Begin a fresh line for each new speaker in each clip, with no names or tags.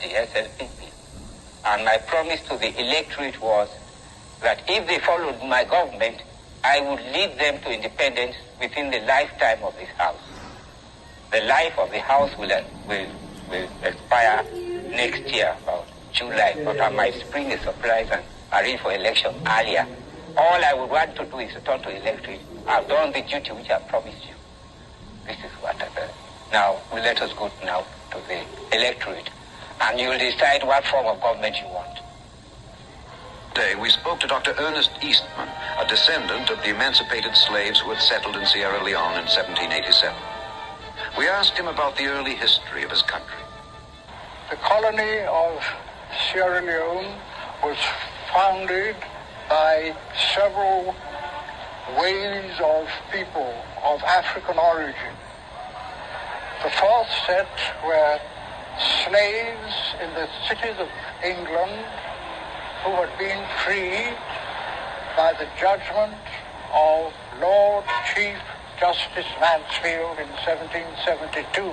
the SLPP. And my promise to the electorate was that if they followed my government, I would lead them to independence within the lifetime of this House. The life of the House will expire next year, about July, but I might spring a surprise and arrange for election earlier. All I would want to do is return to electorate. I've done the duty which I promised you. This is what I've done. Now, let us go now to the electorate, and you will decide what form of government you want.
Today, we spoke to Dr. Ernest Eastman, a descendant of the emancipated slaves who had settled in Sierra Leone in 1787. We asked him about the early history of his country.
The colony of Sierra Leone was founded by several waves of people of African origin. The first set were slaves in the cities of England who had been freed by the judgment of Lord Chief Justice Mansfield in 1772.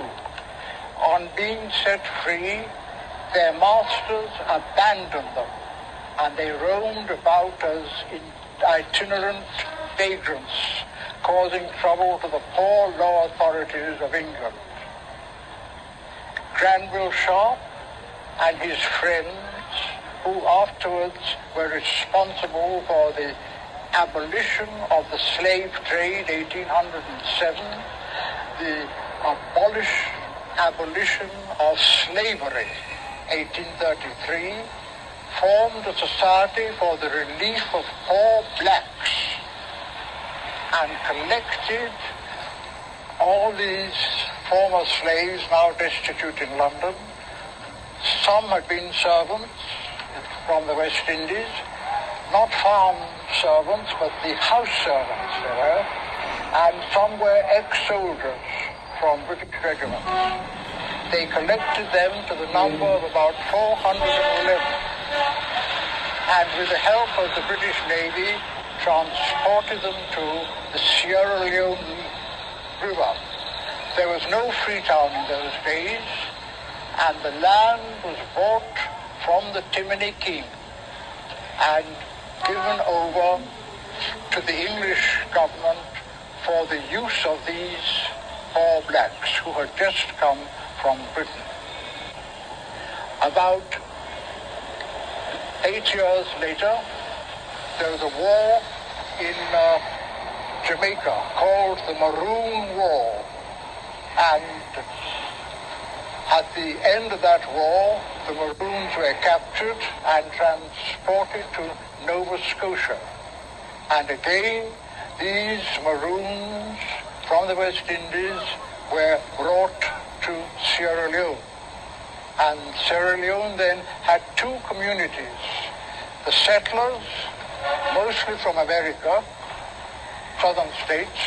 On being set free, their masters abandoned them, and they roamed about as itinerant vagrants, causing trouble to the poor law authorities of England. Granville Sharp and his friends, who afterwards were responsible for the abolition of the slave trade, 1807, the abolition of slavery, 1833, formed a society for the relief of poor blacks and collected all these former slaves now destitute in London. Some had been servants from the West Indies, not farm servants, but the house servants there were, and some were ex-soldiers from British regiments. They collected them to the number of about 411, and with the help of the British Navy, transported them to the Sierra Leone River. There was no Freetown in those days, and the land was bought from the Timony King and given over to the English government for the use of these poor blacks who had just come from Britain. About 8 years later, there was a war in Jamaica called the Maroon War, and at the end of that war, the Maroons were captured and transported to Nova Scotia. And again, these Maroons from the West Indies were brought to Sierra Leone. And Sierra Leone then had two communities. The settlers, mostly from America, southern states,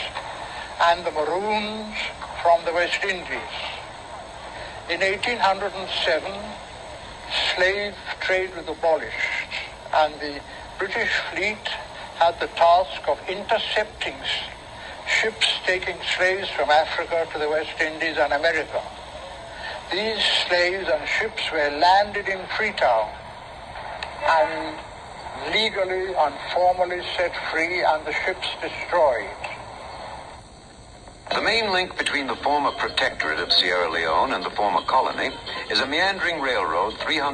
and the Maroons from the West Indies. In 1807, slave trade was abolished, and the British fleet had the task of intercepting ships taking slaves from Africa to the West Indies and America. These slaves and ships were landed in Freetown and legally and formally set free, and the ships destroyed.
The main link between the former protectorate of Sierra Leone and the former colony is a meandering railroad 300